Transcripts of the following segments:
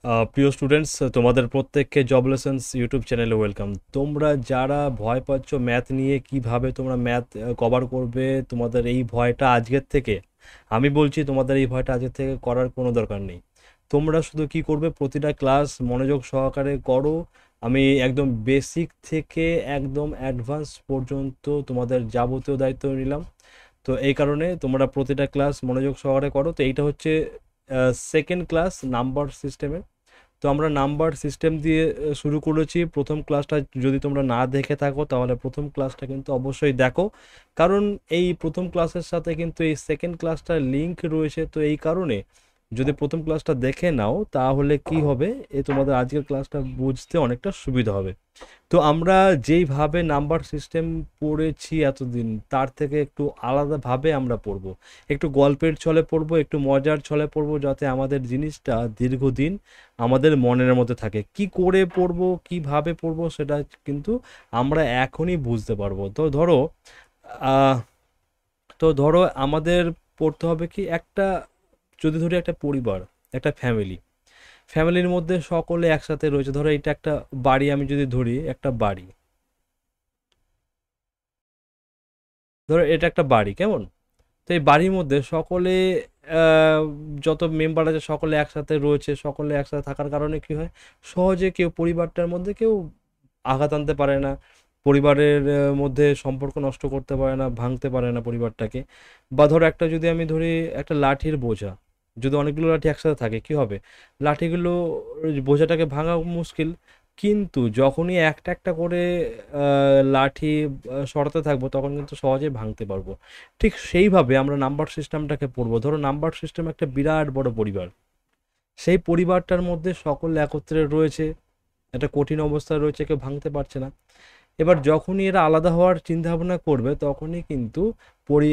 প্রিয় স্টুডেন্টস, তোমাদের প্রত্যেককে জব লেসন্স ইউটিউব চ্যানেলে ওয়েলকাম। তোমরা যারা ভয় পাচ্ছ ম্যাথ নিয়ে, কিভাবে তোমরা ম্যাথ কভার করবে, তোমাদের এই ভয়টা আজকের থেকে, আমি বলছি তোমাদের এই ভয়টা আজকের থেকে করার কোনো দরকার নেই। তোমরা শুধু কি করবে, প্রতিটা ক্লাস মনোযোগ সহকারে করো। আমি একদম বেসিক থেকে একদম অ্যাডভান্স পর্যন্ত তোমাদের যাবতীয় দায়িত্ব নিলাম। তো এই কারণে তোমরা প্রতিটা ক্লাস মনোযোগ সহকারে করো। তো এইটা হচ্ছে সেকেন্ড ক্লাস নাম্বার সিস্টেমের। তো আমরা নাম্বার সিস্টেম দিয়ে শুরু করেছি। প্রথম ক্লাসটা যদি তোমরা না দেখে থাকো তাহলে প্রথম ক্লাসটা কিন্তু অবশ্যই দেখো, কারণ এই প্রথম ক্লাসের সাথে কিন্তু এই সেকেন্ড ক্লাসটার লিঙ্ক রয়েছে। তো এই কারণে যদি প্রথম ক্লাসটা দেখে নাও তাহলে কি হবে, তোমাদের আজকের ক্লাসটা বুঝতে অনেকটা সুবিধা হবে। তো আমরা যেইভাবে নাম্বার সিস্টেম পড়েছি এতদিন, তার থেকে একটু আলাদাভাবে আমরা পড়বো। একটু গল্পের ছলে পড়বো, একটু মজার ছলে পড়বো, যাতে আমাদের জিনিসটা দীর্ঘদিন আমাদের মনের মধ্যে থাকে। কি করে পড়বো, কিভাবে পড়বো, সেটা কিন্তু আমরা এখনই বুঝতে পারবো। আহ, তো ধরো আমাদের পড়তে হবে কি, একটা যদি ধরি একটা পরিবার, একটা ফ্যামিলি, ফ্যামিলির মধ্যে সকলে একসাথে রয়েছে। ধরো এটা একটা বাড়ি, আমি যদি ধরি একটা বাড়ি, ধরো এটা একটা বাড়ি, কেমন? তো এই বাড়ির মধ্যে সকলে আহ, যত মেম্বার আছে সকলে একসাথে রয়েছে। সকলে একসাথে থাকার কারণে কি হয়, সহজে কেউ পরিবারটার মধ্যে কেউ আঘাত আনতে পারে না, পরিবারের মধ্যে সম্পর্ক নষ্ট করতে পারে না, ভাঙতে পারে না পরিবারটাকে। বা ধরো একটা যদি আমি ধরি একটা লাঠির বোঝা, যদি অনেকগুলো লাঠি একসাথে থাকে কি হবে, লাঠিগুলো বোঝাটাকে ভাঙা মুশকিল। কিন্তু যখনই একটা একটা করে লাঠি সরাতে থাকবো তখন কিন্তু সহজেই ভাঙতে পারবো। ঠিক সেইভাবে আমরা নাম্বার সিস্টেমটাকে পড়বো। ধরো নাম্বার সিস্টেম একটা বিরাট বড় পরিবার, সেই পরিবারটার মধ্যে সকল একত্রে রয়েছে, একটা কঠিন অবস্থায় রয়েছে, কেউ ভাঙতে পারছে না। এবার যখনই এরা আলাদা হওয়ার চিন্তা ভাবনা করবে তখনই কিন্তু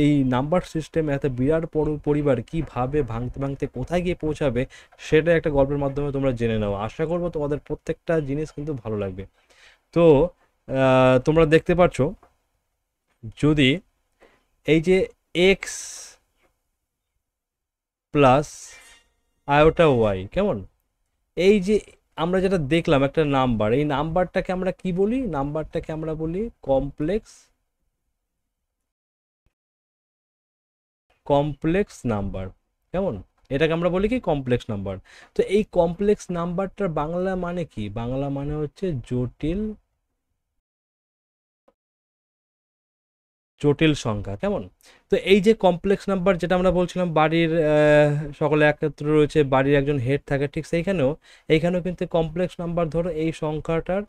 এই নাম্বার সিস্টেম এত বিরাট বড় পরিবার কিভাবে ভাঙতে ভাঙতে কোথায় গিয়ে পৌঁছাবে, সেটা একটা গল্পের মাধ্যমে তোমরা জেনে নাও। আশা করবো তোমাদের প্রত্যেকটা জিনিস কিন্তু ভালো লাগবে। তো তোমরা দেখতে পাচ্ছ, যদি এই যে এক্স প্লাস আয়োটা ওয়াই, কেমন? এই যে আমরা যেটা দেখলাম একটা নাম্বার, এই নাম্বারটাকে আমরা কি বলি, নাম্বারটাকে আমরা বলি কমপ্লেক্স কমপ্লেক্স নাম্বার, কেমন? এটাকে আমরা বলি কি কমপ্লেক্স নাম্বার। তো এই কমপ্লেক্স নাম্বারটার বাংলা মানে কি, বাংলা মানে হচ্ছে জটিল জটিল সংখ্যা, কেমন? তো এই যে কমপ্লেক্স নাম্বার যেটা আমরা বলছিলাম, বাড়ির সকলে একত্র রয়েছে, বাড়ির একজন হেড থাকে, ঠিক এইখানেও কিন্তু কমপ্লেক্স নাম্বার। ধরো এই সংখ্যাটার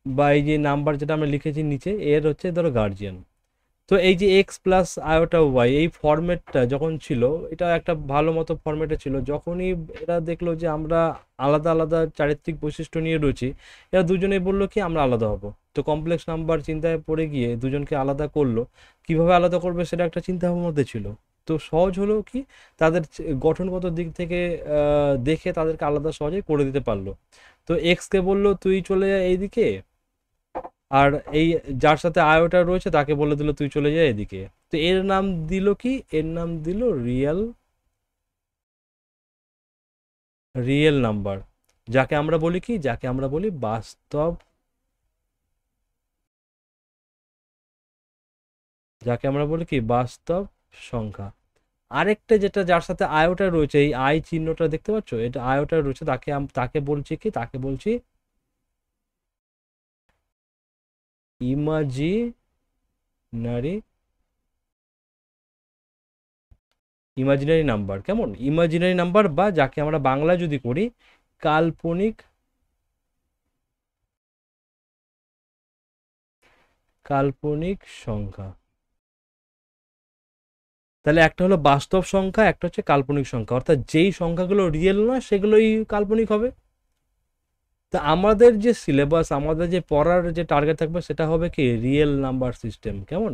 বা এই যে নাম্বার যেটা আমরা লিখেছি নিচে, এর হচ্ছে ধরো গার্জিয়ান। তো এই যে এক্স প্লাস আয়োটা ওয়াই, এই ফরম্যাটটা যখন ছিল, এটা একটা ভালো মতো ফরম্যাটে ছিল। যখনই এরা দেখলো যে আমরা আলাদা আলাদা চারিত্রিক বৈশিষ্ট্য নিয়ে রয়েছি, এরা দুজনেই বললো কি আমরা আলাদা হব। তো কমপ্লেক্স নাম্বার চিন্তায় পড়ে গিয়ে দুজনকে আলাদা করলো। কিভাবে আলাদা করবে সেটা একটা চিন্তা ভাবনার মধ্যে ছিল। তো সহজ হলো কি, তাদের গঠনগত দিক থেকে দেখে তাদেরকে আলাদা সহজেই করে দিতে পারলো। তো এক্সকে বললো তুই চলে যা এইদিকে, আর এই যার সাথে আয়োটা রয়েছে তাকে বলে দিল তুই চলে যা এদিকে। তো এর নাম দিল কি, এর নাম দিল রিয়েল রিয়েল নাম্বার, যাকে আমরা বলি কি, যাকে আমরা বলি বাস্তব, যাকে আমরা বলি কি বাস্তব সংখ্যা। আরেকটা যেটা যার সাথে আয়োটা রয়েছে, এই আই চিহ্নটা দেখতে পাচ্ছ, এটা আয়োটা রয়েছে, তাকে তাকে বলছি কি, তাকে বলছি ইমাজিনারি ইমাজিনারি নাম্বার, কেমন? ইমাজিনারি নাম্বার, বা যাকে আমরা বাংলা যদি করি কাল্পনিক কাল্পনিক সংখ্যা। তাহলে একটা হলো বাস্তব সংখ্যা, একটা হচ্ছে কাল্পনিক সংখ্যা, অর্থাৎ যেই সংখ্যাগুলো রিয়েল নয় সেগুলোই কাল্পনিক হবে। তা আমাদের যে সিলেবাস, আমাদের যে পড়ার যে টার্গেট থাকবে সেটা হবে কি রিয়েল নাম্বার সিস্টেম, কেমন?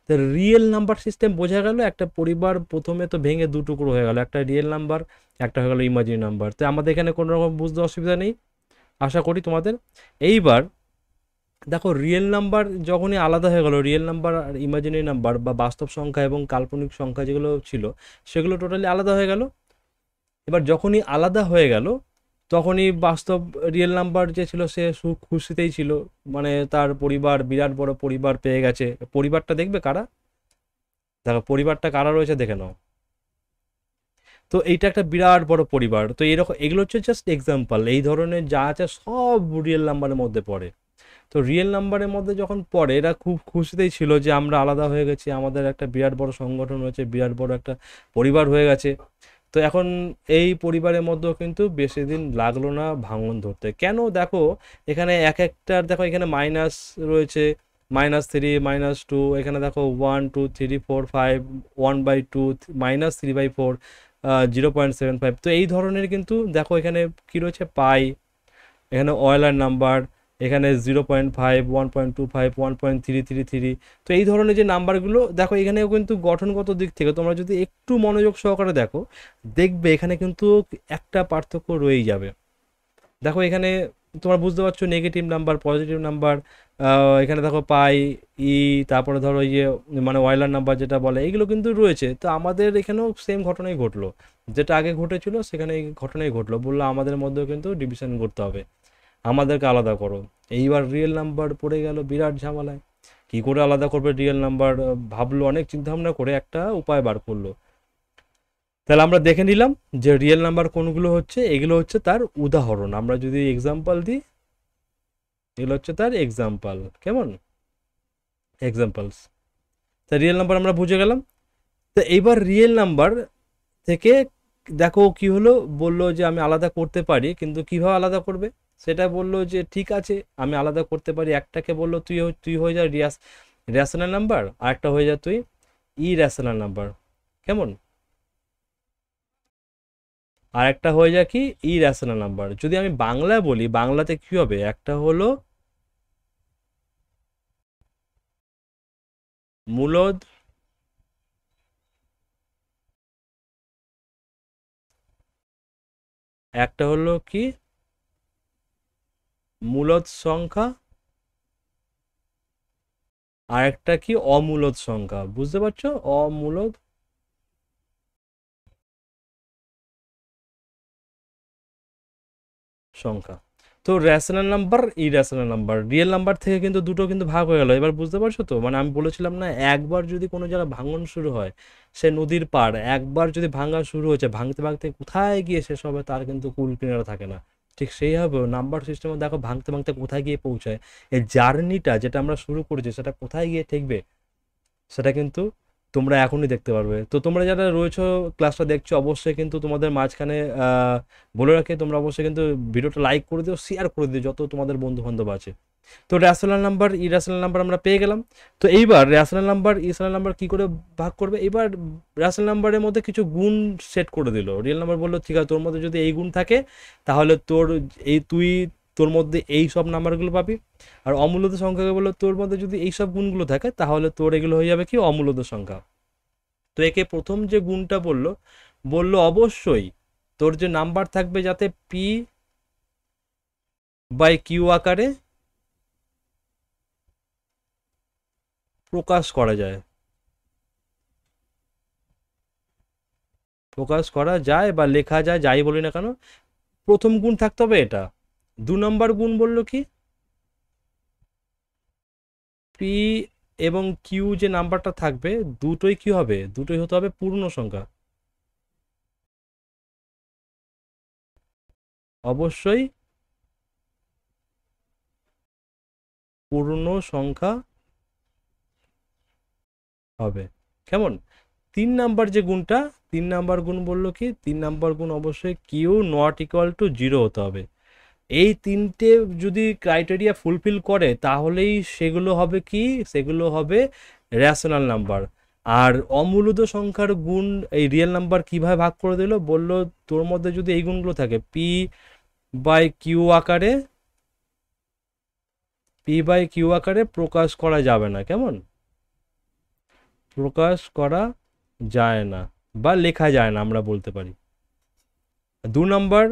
তো রিয়েল নাম্বার সিস্টেম বোঝা গেল, একটা পরিবার প্রথমে তো ভেঙে দু টুকরো হয়ে গেল, একটা রিয়েল নাম্বার, একটা হয়ে গেল ইমাজিনারি নাম্বার। তো আমাদের এখানে কোনো রকম বুঝতে অসুবিধা নেই, আশা করি তোমাদের। এইবার দেখো, রিয়েল নাম্বার যখনই আলাদা হয়ে গেল, রিয়েল নাম্বার আর ইমাজিনারি নাম্বার বা বাস্তব সংখ্যা এবং কাল্পনিক সংখ্যা যেগুলো ছিল সেগুলো টোটালি আলাদা হয়ে গেল। এবার যখনই আলাদা হয়ে গেল তখনই বাস্তব রিয়েল নাম্বার যে ছিল সে সুখ খুশিতেই ছিল, মানে তার পরিবার বিরাট বড় পরিবার পেয়ে গেছে। পরিবারটা দেখবে কারা, দেখো পরিবারটা কারা রয়েছে দেখে নাও। তো এইটা একটা বিরাট বড় পরিবার। তো এরকম এগুলো হচ্ছে জাস্ট এক্সাম্পল, এই ধরনের যা আছে সব রিয়েল নাম্বারের মধ্যে পড়ে। তো রিয়েল নাম্বারের মধ্যে যখন পড়ে এরা খুব খুশিতেই ছিল যে আমরা আলাদা হয়ে গেছি, আমাদের একটা বিরাট বড় সংগঠন হয়েছে, বিরাট বড় একটা পরিবার হয়ে গেছে। তো এখন এই পরিবারের মধ্যেও কিন্তু বেশি দিন লাগলো না ভাঙন ধরতে। কেন দেখো, এখানে এক একটার দেখো, এখানে মাইনাস রয়েছে, -3, -2, এখানে দেখো 1 2 3 4 5, 1/2, -3/4, 0.75। তো এই ধরনের কিন্তু দেখো এখানে কি রয়েছে, পাই, এখানে অয়েলার নাম্বার, এখানে 0.5, 1.25, 1.333। তো এই ধরনের যে নাম্বারগুলো দেখো, এখানেও কিন্তু গঠনগত দিক থেকে তোমরা যদি একটু মনোযোগ সহকারে দেখো, দেখবে এখানে কিন্তু একটা পার্থক্য রয়েই যাবে। দেখো এখানে তোমরা বুঝতে পারছো নেগেটিভ নাম্বার, পজিটিভ নাম্বার, এখানে দেখো পাই, ই, তারপরে ধরো এই যে মানে ওয়াইলার নাম্বার যেটা বলে, এগুলো কিন্তু রয়েছে। তো আমাদের এখানেও সেম ঘটনাই ঘটলো, যেটা আগে ঘটেছিল সেখানে এই ঘটনাই ঘটলো, বললো আমাদের মধ্যেও কিন্তু ডিভিশন করতে হবে, আমাদেরকে আলাদা করো। এইবার রিয়েল নাম্বার পড়ে গেল বিরাট ঝামেলায়, কি করে আলাদা করবে রিয়েল নাম্বার, ভাবলো, অনেক চিন্তাভাবনা করে একটা উপায় বার করলো। তাহলে আমরা দেখে নিলাম যে রিয়েল নাম্বার কোনগুলো হচ্ছে, এগুলো হচ্ছে তার উদাহরণ। আমরা যদি এক্সাম্পল দিই, এগুলো হচ্ছে তার এক্সাম্পল, কেমন, এক্সাম্পলস। তা রিয়েল নাম্বার আমরা বুঝে গেলাম। তো এইবার রিয়েল নাম্বার থেকে দেখো কি হলো, বললো যে আমি আলাদা করতে পারি, কিন্তু কিভাবে আলাদা করবে সেটা বললো যে ঠিক আছে আমি আলাদা করতে পারি। একটাকে বললো তুই তুই হয়ে যা রেশনাল নাম্বার, আর একটা হয়ে যা তুই ইরেশনাল নাম্বার, কেমন, আর একটা হয়ে যায় কি ইরেশনাল নাম্বার। যদি আমি বাংলায় বলি, বাংলাতে কি হবে, একটা হলো মূলদ, একটা হলো কি মূলদ সংখ্যা, আর একটা কি অমূলদ সংখ্যা, বুঝতে পারছো, অমূলদ সংখ্যা। তো rational number, irrational number, real number থেকে কিন্তু দুটো কিন্তু ভাগ হয়ে গেল। এবার বুঝতে পারছো তো, মানে আমি বলেছিলাম না, একবার যদি কোনো জায়গায় ভাঙন শুরু হয়, সে নদীর পাড়, একবার যদি ভাঙা শুরু হয়েছে, ভাঙতে ভাঙতে কোথায় গিয়ে শেষ হবে তার কিন্তু কুল কিনারা থাকে না। ঠিক সেইভাবে নাম্বার সিস্টেমে দেখো ভাঙতে ভাঙতে কোথায় গিয়ে পৌঁছায়, এই জার্নিটা যেটা আমরা শুরু করেছি সেটা কোথায় গিয়ে ঠেকবে সেটা কিন্তু তোমরা এখনই দেখতে পারবে। তো তোমরা যারা রয়েছো ক্লাসটা দেখছো, অবশ্যই কিন্তু তোমাদের মাঝখানে বলে রাখে, তোমরা অবশ্যই কিন্তু ভিডিওটা লাইক করে দিও, শেয়ার করে দিও যত তোমাদের বন্ধু বান্ধব আছে। তো রেশনাল নাম্বার ইরেশনাল নাম্বার আমরা পেয়ে গেলাম। তো এইবার রেশনাল নাম্বার ইরেশনাল নাম্বার কি করে ভাগ করবে, এবার রেশনাল নাম্বারের মধ্যে কিছু গুণ সেট করে দিল। রিয়েল নাম্বার বললো ঠিক আছে, তোর মধ্যে যদি এই গুণ থাকে তাহলে তোর এই তুই তোর মধ্যে এই সব নাম্বারগুলো পাবি। আর অমূল্যদ সংখ্যাকে বললো তোর মধ্যে যদি এই সব গুণগুলো থাকে তাহলে তোর এগুলো হয়ে যাবে কি অমূল্যদ সংখ্যা। তো একে প্রথম যে গুণটা বললো, বললো অবশ্যই তোর যে নাম্বার থাকবে যাতে P/Q আকারে প্রকাশ করা যায়, প্রকাশ করা যায় বা লেখা যায়, যাই বলি না কেন, প্রথম গুণ থাকতে হবে এটা। 2 নম্বর গুণ বললো কি, পি এবং কিউ যে নাম্বারটা থাকবে দুটোই কি হবে, দুটোই হতে হবে পূর্ণ সংখ্যা, অবশ্যই পূর্ণ সংখ্যা হবে, কেমন। 3 নাম্বার যে গুণটা, 3 নাম্বার গুণ বললো কি, 3 নাম্বার গুণ অবশ্যই কিউ নট ইকুয়াল টু 0 হতে হবে। এই তিনটে যদি ক্রাইটেরিয়া ফুলফিল করে তাহলেই সেগুলো হবে কি, সেগুলো হবে রেশনাল নাম্বার। আর অমূলদ সংখ্যার গুণ এই রিয়েল নাম্বার কিভাবে ভাগ করে দিল, বললো তোর মধ্যে যদি এই গুণগুলো থাকে, P/Q আকারে, P/Q আকারে প্রকাশ করা যাবে না, কেমন, প্রকাশ করা যায় না বা লেখা যায় না আমরা বলতে পারি। 2 নম্বর,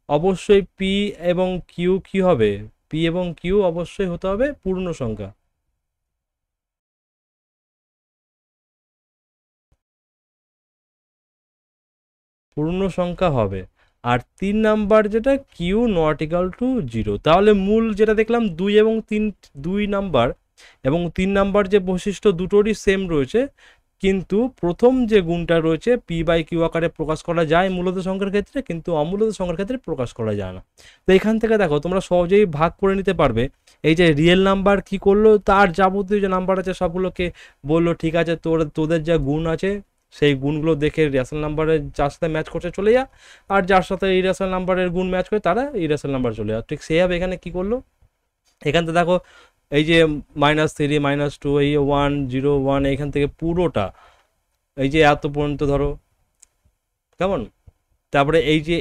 অবশ্যই পি এবং কিউ কি হবে, পি এবং কিউ অবশ্যই হতে হবে পূর্ণ সংখ্যা, পূর্ণ সংখ্যা হবে। আর 3 নাম্বার যেটা কিউ নট ইকাল টু 0। তাহলে মূল যেটা দেখলাম 2 এবং 3, 2 নাম্বার এবং 3 নাম্বার যে বৈশিষ্ট্য দুটোরই সেম রয়েছে, কিন্তু প্রথম যে গুণটা রয়েছে পি বাই কিউ আকারে প্রকাশ করা যায় মূলত সংখ্যার ক্ষেত্রে, কিন্তু অমূলত সংখ্যার ক্ষেত্রে প্রকাশ করা যায় না। তো এখান থেকে দেখো তোমরা সহজেই ভাগ করে নিতে পারবে। এই যে রিয়েল নাম্বার কি করলো, তার যাবতীয় যে নাম্বার আছে সবগুলোকে বললো ঠিক আছে তোদের যা গুণ আছে সেই গুণগুলো দেখে রেশনাল নাম্বারের যার সাথে ম্যাচ করছে চলে যা, আর যার সাথে ইরেশনাল নাম্বারের গুণ ম্যাচ করে তারা ইরেশনাল নাম্বার চলে যা। ঠিক সেইভাবে এখানে কি করলো, এখান থেকে দেখো এই যে -3 -2 এই 1 0 1 এখান থেকে পুরোটা এই যে এত পর্যন্ত ধরো, কেমন। তারপরে এই যে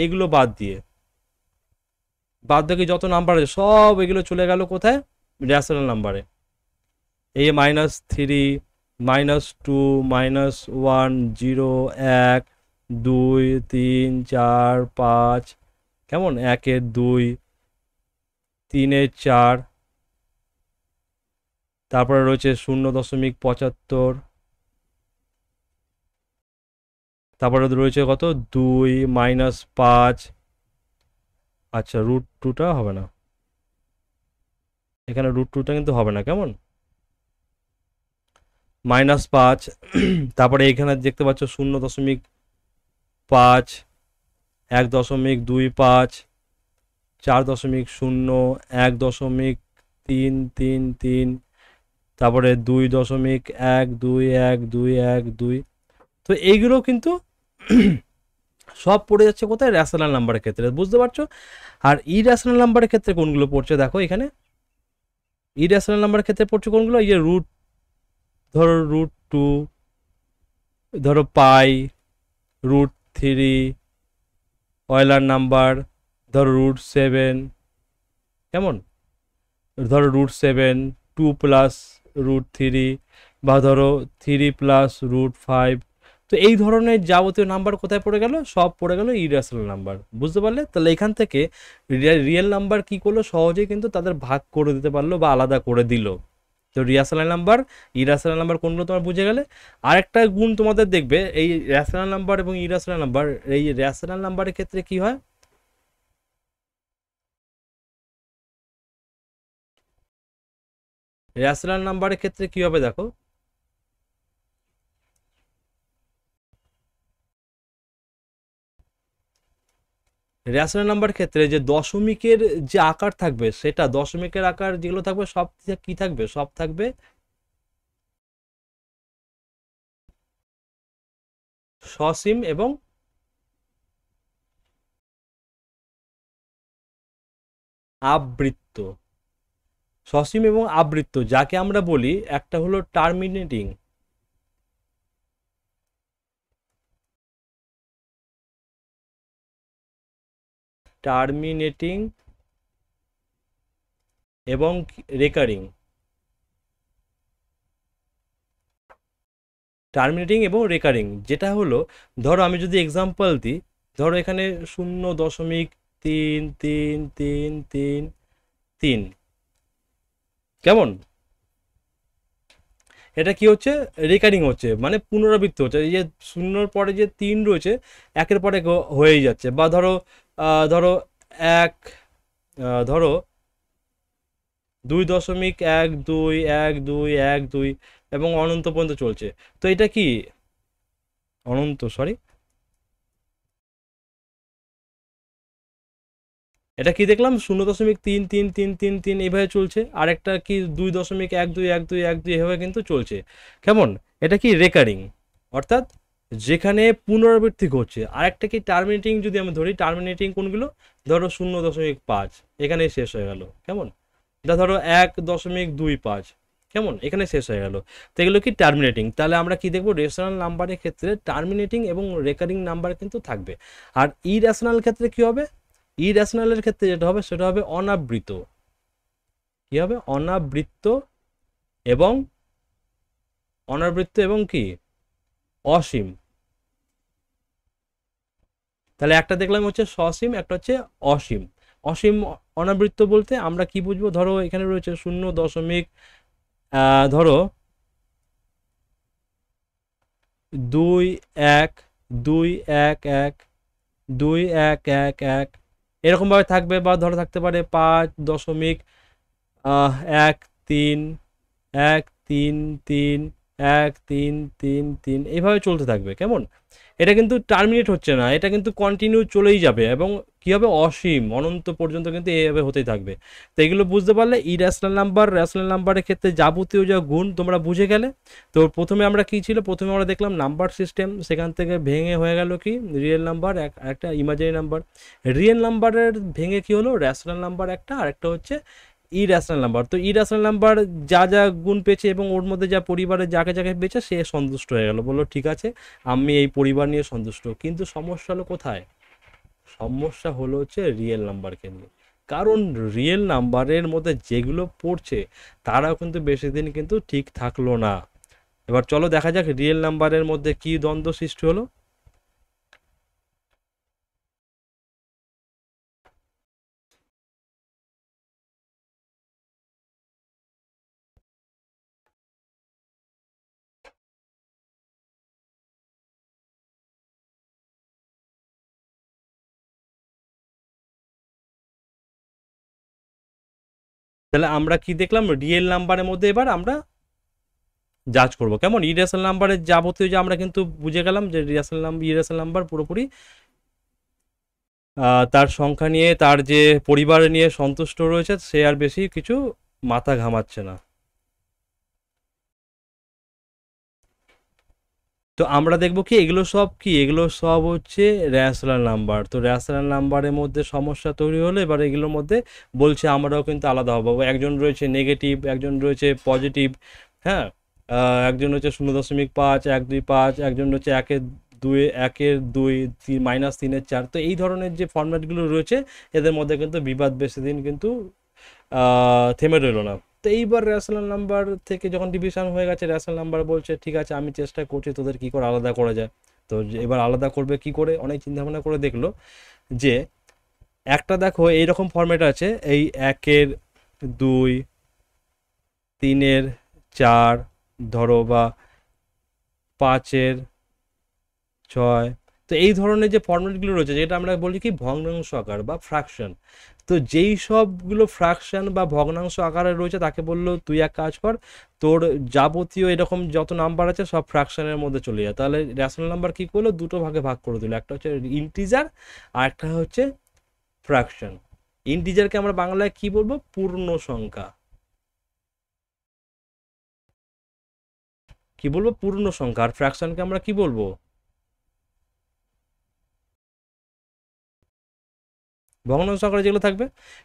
এইগুলো বাদ দিয়ে যত নাম্বার আছে সব এগুলো চলে গেল কোথায়, রেশনাল নাম্বারে। এই -3 -2 -1 0 1 2 3 4 5, কেমন, 1 2 3 4, তারপরে রয়েছে 0.75, তারপরে রয়েছে কত 2 -5, আচ্ছা √2টা হবে না, এখানে √2টা কিন্তু হবে না, কেমন, -5। তারপরে এখানে দেখতে পাচ্ছ 0.5, 1.25, 4.0, 1.333, তারপরে 2.12122। তো এইগুলো কিন্তু সব পড়ে যাচ্ছে কোথায়, রেশনাল নাম্বারের ক্ষেত্রে, বুঝতে পারছো। আর ইরেশনাল নাম্বারের ক্ষেত্রে কোনগুলো পড়ছে দেখো এখানে, ইরেশনাল নাম্বারের ক্ষেত্রে পড়ছে কোনগুলো, এই যে ধরো √2, ধরো পাই, √3, অয়লার নাম্বার, ধরো √7, কেমন, ধরো √7 2 প্লাস √3, বা ধরো 3 প্লাস √5। তো এই ধরনের যাবতীয় নাম্বার কোথায় পড়ে গেল, সব পড়ে গেল ইরেশনাল নাম্বার, বুঝতে পারলে। তাহলে এখান থেকে রিয়েল নাম্বার কি করলো, সহজেই কিন্তু তাদের ভাগ করে দিতে পারলো বা আলাদা করে দিল। তো রিয়াশনাল নাম্বার, ইরাশনাল নাম্বার কোনগুলো তোমার বুঝে গেলে। আরেকটা গুণ তোমাদের দেখবে এই রেশনাল নাম্বার এবং ইরাশনাল নাম্বার, এই রেশনাল নাম্বারের ক্ষেত্রে কি হয়, রেশনাল নাম্বারের ক্ষেত্রে কি হবে দেখো, রেশনাল নাম্বার ক্ষেত্রে যে দশমিকের যে আকার থাকবে, সেটা দশমিকের আকার যেগুলো থাকবে সব কি থাকবে, সব থাকবে সসীম এবং আবৃত্ত। সসীম এবং আবৃত্ত যাকে আমরা বলি, একটা হলো টার্মিনেটিং, টার্মিনেটিং এবং রেকারিং, টার্মিনেটিং এবং রেকারিং যেটা হলো, ধরো আমি যদি এক্সাম্পল দিই, ধরো এখানে 0.333333, কেমন, এটা কি হচ্ছে, রেকারিং হচ্ছে, মানে পুনরাবৃত্তি হচ্ছে। এই যে শূন্যর পরে যে 3 রয়েছে একের পরে হয়েই যাচ্ছে। বা ধরো ধরো এক ধরো 2.12121 এবং অনন্ত পর্যন্ত চলছে। তো এটা কি অনন্ত, সরি, এটা কি দেখলাম 0.333333 এইভাবে চলছে, আর একটা কি 2.121212 এভাবে কিন্তু চলছে, কেমন। এটা কি রেকারিং, অর্থাৎ যেখানে পুনরাবৃত্তি ঘটছে। আর একটা কি টার্মিনেটিং, যদি আমি ধরি টার্মিনেটিং কোনগুলো, ধরো 0.5 এখানে শেষ হয়ে গেল, কেমন, এটা ধরো 1.25, কেমন, এখানে শেষ হয়ে গেল। তো এগুলো কি টার্মিনেটিং। তাহলে আমরা কি দেখবো, রেশনাল নাম্বারের ক্ষেত্রে টার্মিনেটিং এবং রেকারিং নাম্বার কিন্তু থাকবে। আর ইরেশনাল ক্ষেত্রে কি হবে, ইরেশনালের ক্ষেত্রে যেটা হবে সেটা হবে অনাবৃত, কি হবে, অনাবৃত্ত এবং কি অসীম। তাহলে একটা দেখলাম হচ্ছে সসীম, একটা হচ্ছে অসীম। অসীম অনাবৃত্ত বলতে আমরা কি বুঝবো, ধরো এখানে রয়েছে 0. ধরো 2 1 2 1 1 2 1 1 1 এরকমভাবে থাকবে, বা ধরো থাকতে পারে 5.1 3 1 3 3 1 3 3 3, এইভাবে চলতে থাকবে। কেমন? এটা কিন্তু টার্মিনেট হচ্ছে না, এটা কিন্তু কন্টিনিউ চলেই যাবে, এবং কী হবে, অসীম অনন্ত পর্যন্ত কিন্তু এইভাবে হতেই থাকবে। তো এগুলো বুঝতে পারলে ইরেশনাল নাম্বার, রেশনাল নাম্বারের ক্ষেত্রে যাবতীয় যা গুণ তোমরা বুঝে গেলে। তো প্রথমে আমরা কী ছিল, প্রথমে আমরা দেখলাম নাম্বার সিস্টেম, সেখান থেকে ভেঙে হয়ে গেল কি রিয়েল নাম্বার, একটা ইমাজিনারি নাম্বার। রিয়েল নাম্বারের ভেঙে কি হলো, রেশনাল নাম্বার একটা, আর একটা হচ্ছে ইরেশনাল নাম্বার। তো ইরেশনাল নাম্বার যা যা গুণ পেয়েছে এবং ওর মধ্যে যা পরিবারের যাকে যাকে পেয়েছে, সে সন্তুষ্ট হয়ে গেল, বললো ঠিক আছে আমি এই পরিবার নিয়ে সন্তুষ্ট। কিন্তু সমস্যা হলো কোথায়, সমস্যা হলো হচ্ছে রিয়েল নাম্বারকে নিয়ে। কারণ রিয়েল নাম্বারের মধ্যে যেগুলো পড়ছে তারাও কিন্তু বেশি দিন কিন্তু ঠিক থাকলো না। এবার চলো দেখা যাক রিয়েল নাম্বারের মধ্যে কি দ্বন্দ্ব সৃষ্টি হলো। তাহলে আমরা কি দেখলাম, রিয়েল নাম্বারের মধ্যে এবার আমরা জাজ করব। কেমন? ইরেশনাল নাম্বারের যাবতীয় যে আমরা কিন্তু বুঝে গেলাম যে ইরেশনাল নাম্বার পুরোপুরি তার সংখ্যা নিয়ে, তার যে পরিবার নিয়ে সন্তুষ্ট রয়েছে, সে আর বেশি কিছু মাথা ঘামাচ্ছে না। তো আমরা দেখবো কি এগুলো সব কি, এগুলো সব হচ্ছে রেশনাল নাম্বার। তো রেশনাল নাম্বারের মধ্যে সমস্যা তৈরি হলো, এবার এগুলোর মধ্যে বলছে আমরাও কিন্তু আলাদা হবো, একজন রয়েছে নেগেটিভ, একজন রয়েছে পজিটিভ, হ্যাঁ, একজন হচ্ছে 0.5 1 2 5, একজন হচ্ছে 1 2 1 2 -3 4। তো এই ধরনের যে ফর্ম্যাটগুলো রয়েছে, এদের মধ্যে কিন্তু বিবাদ বেশি দিন কিন্তু থেমে রইল না। তো এইবার রেশনাল নাম্বার থেকে যখন ডিভিশন হয়ে গেছে, রেশনাল নাম্বার বলছে ঠিক আছে আমি চেষ্টা করছি তোদের কী করে আলাদা করা যায়। তো এবার আলাদা করবে কি করে, অনেক চিন্তাভাবনা করে দেখলো যে একটা দেখো এইরকম ফর্ম্যাট আছে, এই 1 2 3 4 ধরো, বা 5 6। তো এই ধরনের যে ফর্ম্যাটগুলো রয়েছে, যেটা আমরা বলি কি ভগ্নাংশ আকার বা ফ্র্যাকশন। তো যেই সবগুলো ফ্র্যাকশন বা ভগ্নাংশ আকারে রয়েছে, তাকে বললো তুই এক কাজ কর, তোর যাবতীয় এরকম যত নাম্বার আছে সব ফ্র্যাকশনের মধ্যে চলে যায়। তাহলে রেশনাল নাম্বার কী করলো, দুটো ভাগে ভাগ করে দিল, একটা হচ্ছে ইন্টিজার আর একটা হচ্ছে ফ্র্যাকশন। ইন্টিজারকে আমরা বাংলায় কি বলবো, পূর্ণ সংখ্যা। কি বলবো, পূর্ণ সংখ্যা। আর ফ্র্যাকশনকে আমরা কি বলবো, ভগ্নাংশ আকারে যেগুলো থাকবে।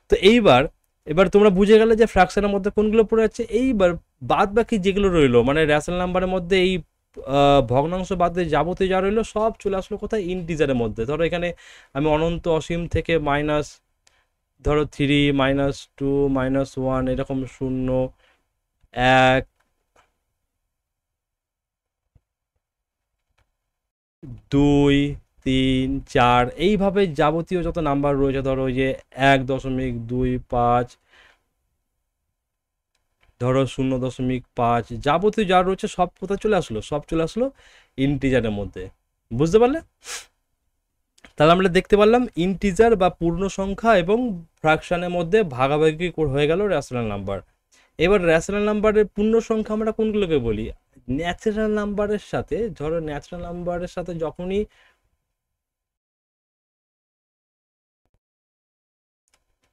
তো এইবার এবার তোমরা বুঝে গেলে যে ফ্র্যাকশনের মধ্যে কোনগুলো পড়ে যাচ্ছে। এইবার বাদ বাকি যেগুলো রইলো, মানে রেশনাল নাম্বারের মধ্যে এই ভগ্নাংশ বাদ দিয়ে যাবতীয় যা রইলো সব চলে আসলো কোথায়, ইন্টিজারের মধ্যে। ধরো এখানে আমি অনন্ত অসীম থেকে মাইনাস, ধরো 3 -2 -1 এরকম 0 1 2 3 4 এইভাবে যাবতীয় যত নাম্বার রয়েছে, ধরো ওই যে 1.25, ধরো 0.5, যাবতীয় যা রয়েছে সব কোথায় চলে আসলো, সব চলে আসলো ইন্টিজারের মধ্যে। বুঝতে পারলে? তাহলে আমরা দেখতে পারলাম ইন্টিজার বা পূর্ণ সংখ্যা এবং ফ্র্যাকশনের মধ্যে ভাগাভাগি হয়ে গেল রেশনাল নাম্বার। এবার রেশনাল নাম্বারের পূর্ণ সংখ্যা আমরা কোনগুলোকে বলি, ন্যাচারাল নাম্বারের সাথে। ধরো ন্যাচারাল নাম্বারের সাথে যখনই,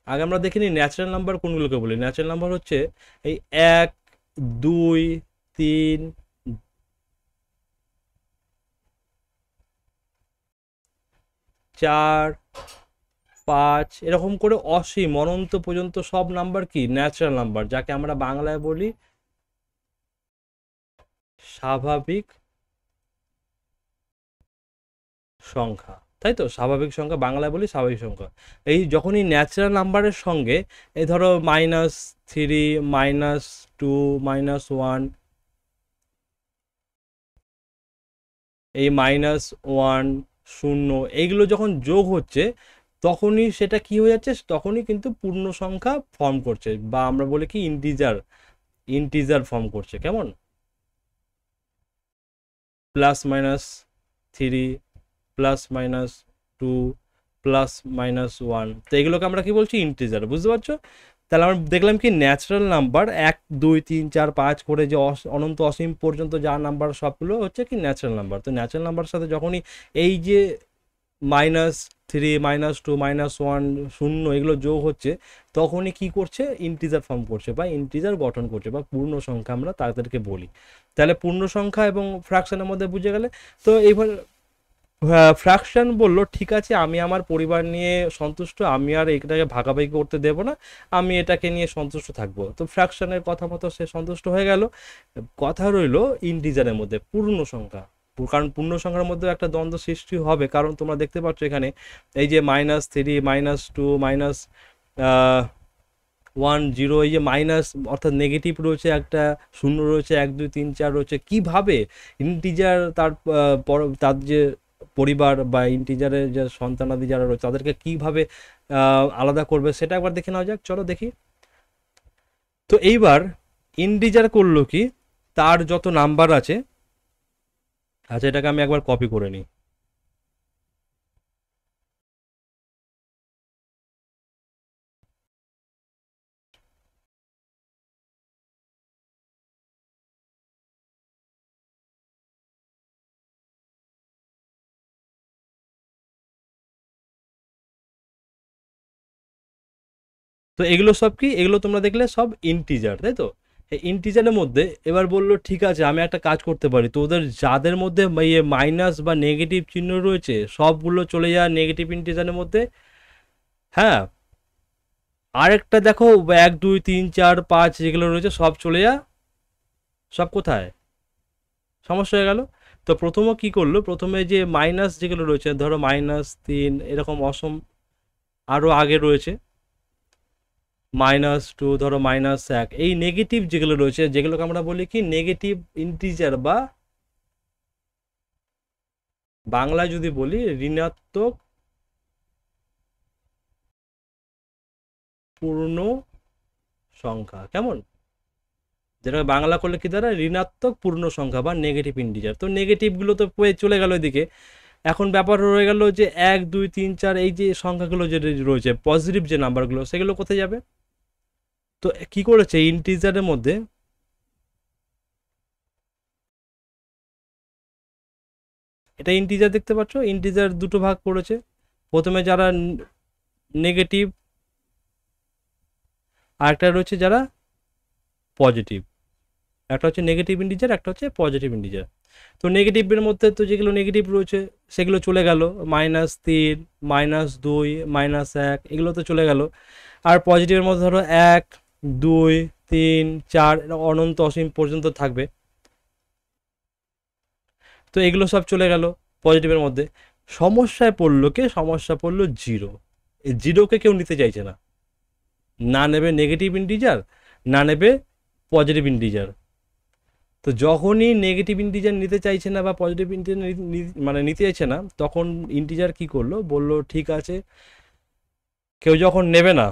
আগে আমরা দেখিনি ন্যাচারাল নাম্বার কোনগুলোকে বলি। ন্যাচারাল নাম্বার হচ্ছে এই 1 2 3 4 5 এরকম করে অসীম অনন্ত পর্যন্ত সব নাম্বার কি ন্যাচারাল নাম্বার, যাকে আমরা বাংলায় বলি স্বাভাবিক সংখ্যা। তাই তো, স্বাভাবিক সংখ্যা, বাংলায় বলি স্বাভাবিক সংখ্যা। এই যখনই ন্যাচারাল নাম্বারের সঙ্গে এই ধরো -3 -2 -1, এই -1 0 এইগুলো যখন যোগ হচ্ছে, তখনই সেটা কি হয়ে যাচ্ছে, তখনই কিন্তু পূর্ণ সংখ্যা ফর্ম করছে, বা আমরা বলি কি ইন্টিজার, ইন্টিজার ফর্ম করছে। কেমন? +-3 +-2 টু প্লাস মাইনাস ওয়ান। তো এগুলোকে আমরা কি বলছি? ইন্টিজার। বুঝতে পারছো? তাহলে আমরা দেখলাম কি ন্যাচারাল নাম্বার 1 2 3 4 5 করে যে অনন্ত অসীম পর্যন্ত যা নাম্বার সবগুলো হচ্ছে কি ন্যাচারাল নাম্বার। তো ন্যাচারাল নাম্বার সাথে যখনই এই যে -3 -2 -1 শূন্য এগুলো যোগ হচ্ছে, তখনই কি করছে? ইন্টিজার ফর্ম করছে বা ইন্টিজার গঠন করছে বা পূর্ণ সংখ্যা আমরা তাদেরকে বলি। তাহলে পূর্ণ সংখ্যা এবং ফ্র্যাকশনের মধ্যে বুঝে গেলে। তো এইবার ফ্র্যাকশন বললো ঠিক আছে, আমি আমার পরিবার নিয়ে সন্তুষ্ট, আমি আর এটাকে ভাগাভাগি করতে দেব না, আমি এটাকে নিয়ে সন্তুষ্ট থাকবো। তো ফ্র্যাকশনের কথা মতো সে সন্তুষ্ট হয়ে গেল। কথা রইলো ইন্টিজারের মধ্যে পূর্ণ সংখ্যা। কারণ পূর্ণ সংখ্যার মধ্যে একটা দ্বন্দ্ব সৃষ্টি হবে, কারণ তোমরা দেখতে পাচ্ছ এখানে এই যে -3 -2 -1 0, এই যে মাইনাস অর্থাৎ নেগেটিভ রয়েছে, একটা শূন্য রয়েছে, 1 2 3 4 রয়েছে। কিভাবে ইন্টিজার তার যে পরিবার বা ইন্টিজারের যে সন্তানাদি যারা রয়েছে তাদেরকে কিভাবে আলাদা করবে সেটা একবার দেখে নেওয়া যাক। চলো দেখি। তো এইবার ইন্টিজার করলো কি, তার যত নাম্বার আছে, আচ্ছা এটাকে আমি একবার কপি করে নিই। তো এগুলো সব কি? এগুলো তোমরা দেখলে সব ইন্টিজার, তাই তো? এই ইন্টিজারের মধ্যে এবার বললো ঠিক আছে, আমি একটা কাজ করতে পারি, তো ওদের যাদের মধ্যে ইয়ে মাইনাস বা নেগেটিভ চিহ্ন রয়েছে সবগুলো চলে যায় নেগেটিভ ইন্টিজারের মধ্যে। হ্যাঁ, আরেকটা দেখো 1 2 3 4 5 যেগুলো রয়েছে সব চলে যায়, সব কোথায়? সমস্যা হয়ে গেল। তো প্রথমে কি করলো, প্রথমে যে মাইনাস যেগুলো রয়েছে, ধরো -3 এরকম অসম আরও আগে রয়েছে, -2 ধরো -1, এই নেগেটিভ যেগুলো রয়েছে, যেগুলোকে আমরা বলি কি নেগেটিভ ইন্টিজার বা বাংলায় যদি বলি ঋণাত্মক পূর্ণ সংখ্যা। কেমন? যেটা বাংলা করলে কি দ্বারা? ঋণাত্মক পূর্ণ সংখ্যা বা নেগেটিভ ইন্টিজার। তো নেগেটিভগুলো তো চলে গেল এদিকে। এখন ব্যাপার রয়ে গেল যে 1 2 3 4 এই যে সংখ্যাগুলো যে রয়েছে পজিটিভ যে নাম্বারগুলো, সেগুলো কোথায় যাবে? তো কি করেছে ইন্টিজারের মধ্যে, এটা ইন্টিজার দেখতে পাচ্ছ, ইন্টিজার দুটো ভাগ করেছে। প্রথমে যারা নেগেটিভ, আর একটা রয়েছে যারা পজিটিভ। একটা হচ্ছে নেগেটিভ ইন্টিজার, একটা হচ্ছে পজিটিভ ইন্টিজার। তো নেগেটিভের মধ্যে তো যেগুলো নেগেটিভ রয়েছে সেগুলো চলে গেল, -3 -2 -1 এগুলো তো চলে গেল। আর পজিটিভের মধ্যে ধরো 1 2 3 4 অনন্ত অসীম পর্যন্ত থাকবে। তো এগুলো সব চলে গেল পজিটিভের মধ্যে। সমস্যায় পড়লো কে? সমস্যা পড়লো জিরো। এই জিরোকে কেউ নিতে চাইছে না, না নেবে নেগেটিভ ইন্টিজার, না নেবে পজিটিভ ইন্টিজার। তো যখনই নেগেটিভ ইন্টিজার নিতে চাইছে না বা পজিটিভ ইন্টিজার মানে নিতে চাইছে না, তখন ইন্টিজার কি করলো, বললো ঠিক আছে, কেউ যখন নেবে না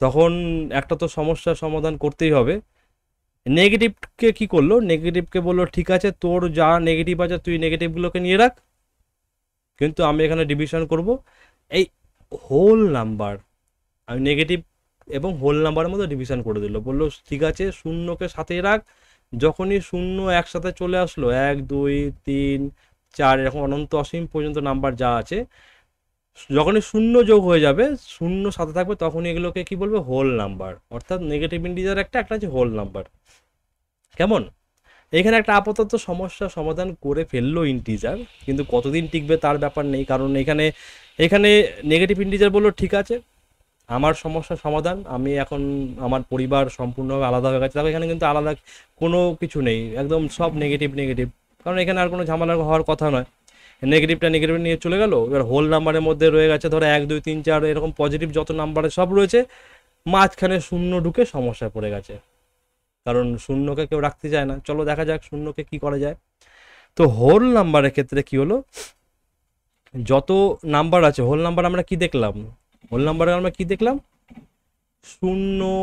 তখন একটা তো সমস্যার সমাধান করতেই হবে। নেগেটিভকে কি করলো, নেগেটিভকে বললো ঠিক আছে, তোর যা নেগেটিভ আছে তুই নেগেটিভগুলোকে নিয়ে রাখ, কিন্তু আমি এখানে ডিভিশন করব এই হোল নাম্বার। আমি নেগেটিভ এবং হোল নাম্বারের মধ্যে ডিভিশন করে দিল, বললো ঠিক আছে শূন্যকে সাথে রাখ। যখনই শূন্য একসাথে চলে আসলো, 1 2 3 4 এরকম অনন্ত অসীম পর্যন্ত নাম্বার যা আছে, যখনই শূন্য যোগ হয়ে যাবে, শূন্য সাথে থাকবে, তখনই এগুলোকে কি বলবে? Whole number. অর্থাৎ নেগেটিভ ইন্টিজার একটা, একটা হচ্ছে হোল নাম্বার। কেমন? এখানে একটা আপাতত সমস্যা সমাধান করে ফেললো ইন্টিজার, কিন্তু কতদিন টিকবে তার ব্যাপার নেই, কারণ এখানে এখানে নেগেটিভ ইন্টিজার বললো ঠিক আছে, আমার সমস্যার সমাধান, আমি এখন আমার পরিবার সম্পূর্ণভাবে আলাদা হয়ে গেছে। দেখো এখানে কিন্তু আলাদা কোনো কিছু নেই, একদম সব নেগেটিভ নেগেটিভ, কারণ এখানে আর কোনো ঝামেলা হওয়ার কথা নয়। নেগেটিভটা নেগেটিভ নিয়ে চলে গেল। এবার হোল নাম্বারের মধ্যে রয়ে গেছে ধরো 1 2 3 4 এরকম পজিটিভ যত নাম্বারে সব রয়েছে, মাঝখানে শূন্য ঢুকে সমস্যায় পড়ে গেছে, কারণ শূন্যকে কেউ রাখতে চায় না। চলো দেখা যাক শূন্যকে কি করা যায়। তো হোল নাম্বারের ক্ষেত্রে কি হলো, যত নাম্বার আছে হোল নাম্বার আমরা কি দেখলাম, হোল নাম্বারে আমরা কি দেখলাম? 0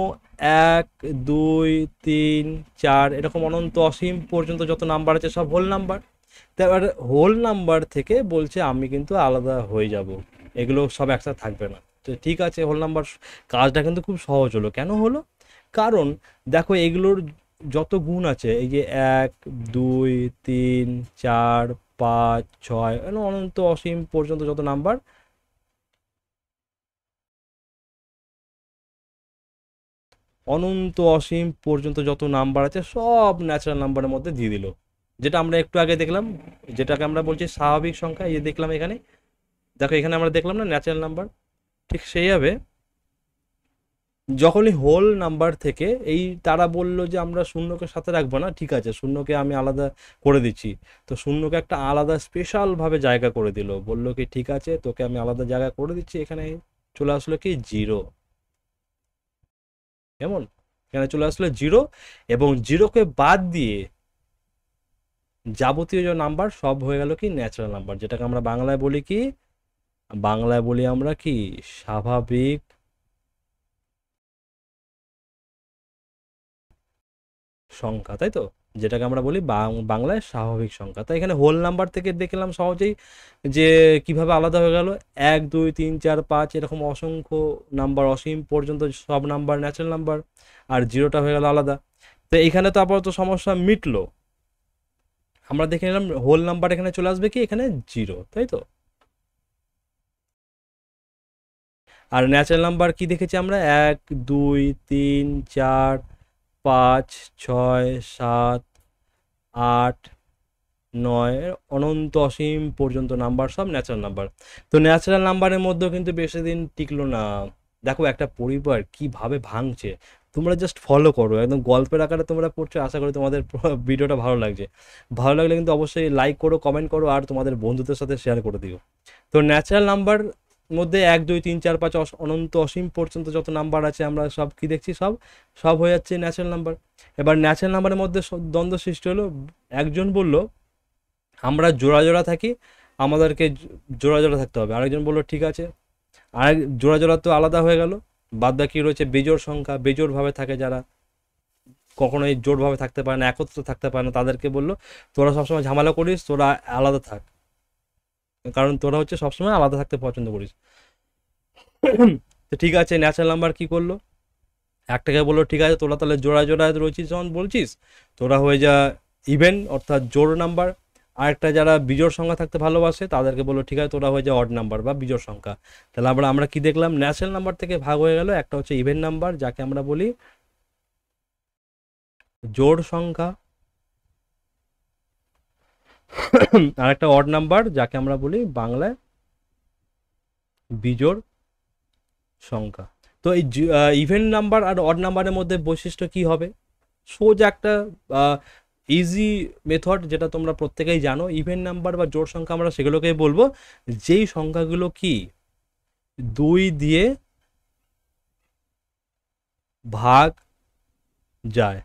1 2 3 4 এরকম অনন্ত অসীম পর্যন্ত যত নাম্বার আছে সব হোল নাম্বার। তো এবার হোল নাম্বার থেকে বলছে আমি কিন্তু আলাদা হয়ে যাব, এগুলো সব একসাথে থাকবে না। তো ঠিক আছে, হোল নাম্বার কাজটা কিন্তু খুব সহজ হলো। কেন হলো? কারণ দেখো এগুলোর যত গুণ আছে, এই যে 1 2 3 4 5 6 অনন্ত অসীম পর্যন্ত যত নাম্বার, অনন্ত অসীম পর্যন্ত যত নাম্বার আছে সব ন্যাচারাল নাম্বারের মধ্যে দিয়ে দিল। যেটা আমরা একটু আগে দেখলাম, যেটাকে আমরা বলছি স্বাভাবিক সংখ্যা, এই যে দেখলাম এখানে, দেখো এখানে আমরা দেখলাম না ন্যাচারাল নাম্বার। ঠিক সেইভাবে যখনই হোল নাম্বার থেকে এই তারা বলল যে আমরা শূন্যকে সাথে রাখবো না, ঠিক আছে শূন্যকে আমি আলাদা করে দিচ্ছি। তো শূন্যকে একটা আলাদা স্পেশালভাবে জায়গা করে দিল, বললো কি ঠিক আছে তোকে আমি আলাদা জায়গা করে দিচ্ছি। এখানে চলে আসলো কি জিরো, কেমন? এখানে চলে আসলো জিরো, এবং জিরোকে বাদ দিয়ে যাবতীয় যে নাম্বার সব হয়ে গেল কি ন্যাচারাল নাম্বার, যেটাকে আমরা বাংলায় বলি কি, বাংলায় বলি আমরা কি স্বাভাবিক সংখ্যা, তাই তো? যেটাকে আমরা বলি বাংলায় স্বাভাবিক সংখ্যা। তাই এখানে হোল নাম্বার থেকে দেখলাম সহজেই যে কিভাবে আলাদা হয়ে গেল। 1 2 3 4 5 এরকম অসংখ্য নাম্বার, অসীম পর্যন্ত সব নাম্বার ন্যাচারাল নাম্বার, আর জিরোটা হয়ে গেল আলাদা। তো এখানে তো আপাতত সমস্যা মিটলো। আমরা দেখে নিলাম হোল নাম্বার এখানে চলে আসবে কি এখানে জিরো, তাই তো? আর ন্যাচারাল নাম্বার কি দেখেছি আমরা? 1 2 3 4 5 6 7 8 9 অনন্ত অসীম পর্যন্ত নাম্বার সব ন্যাচারাল নাম্বার। তো ন্যাচারাল নাম্বারের মধ্যেও কিন্তু বেশি দিন টিকলো না। দেখো একটা পরিবার কিভাবে ভাঙছে, তোমরা জাস্ট ফলো করো, একদম গল্পের আকারে তোমরা পড়ছো। আশা করি তোমাদের ভিডিওটা ভালো লাগছে। ভালো লাগলে কিন্তু অবশ্যই লাইক করো, কমেন্ট করো, আর তোমাদের বন্ধুদের সাথে শেয়ার করে দিও। তো ন্যাচারাল নাম্বার মধ্যে 1 2 3 4 5 অনন্ত অসীম পর্যন্ত যত নাম্বার আছে আমরা সব কি দেখছি, সব সব হয়ে যাচ্ছে ন্যাচারাল নাম্বার। এবার ন্যাচারাল নাম্বারের মধ্যে দ্বন্দ্ব সৃষ্টি হলো। একজন বলল আমরা জোড়া জোড়া থাকি, আমাদেরকে জোড়া জোড়া থাকতে হবে। আরেকজন বললো ঠিক আছে, আরেক জোড়া জোড়া তো আলাদা হয়ে গেল। বাদ বাকি রয়েছে বেজোড় সংখ্যা, বেজোড়ভাবে থাকে যারা, কখনোই জোড়ভাবে থাকতে পারে না, একত্র থাকতে পারে না, তাদেরকে বললো তোরা সবসময় ঝামেলা করিস, তোরা আলাদা থাক, কারণ তোরা হচ্ছে সবসময় আলাদা থাকতে পছন্দ করিস। তো ঠিক আছে, ন্যাচারাল নাম্বার কি করলো, একটাকে বললো ঠিক আছে তোরা তাহলে জোড়া জোড়া রয়েছিস যখন বলছিস, তোরা হয়ে যা ইভেন অর্থাৎ জোড় নাম্বার। আরেকটা যারা বিজোড় সংখ্যা থাকতে ভালোবাসে তাদেরকে বললো ঠিক আছে তোরা হয়ে যা অড নাম্বার বা বিজোড় সংখ্যা। তাহলে আমরা কি দেখলাম, ন্যাচারাল নাম্বার থেকে ভাগ হয়ে গেল, একটা হচ্ছে ইভেন নাম্বার যাকে আমরা বলি জোড় সংখ্যা, আর একটা অড নাম্বার যাকে আমরা বলি বাংলায় বিজোড় সংখ্যা। তো এই ইভেন নাম্বার আর অড নাম্বারের মধ্যে বৈশিষ্ট্য কি হবে? সোজা একটা ইজি মেথড, যেটা তোমরা প্রত্যেকেই জানো। ইভেন নাম্বার বা জোড় সংখ্যা আমরা সেগুলোকেই বলবো যেই সংখ্যাগুলো কি 2 দিয়ে ভাগ যায়,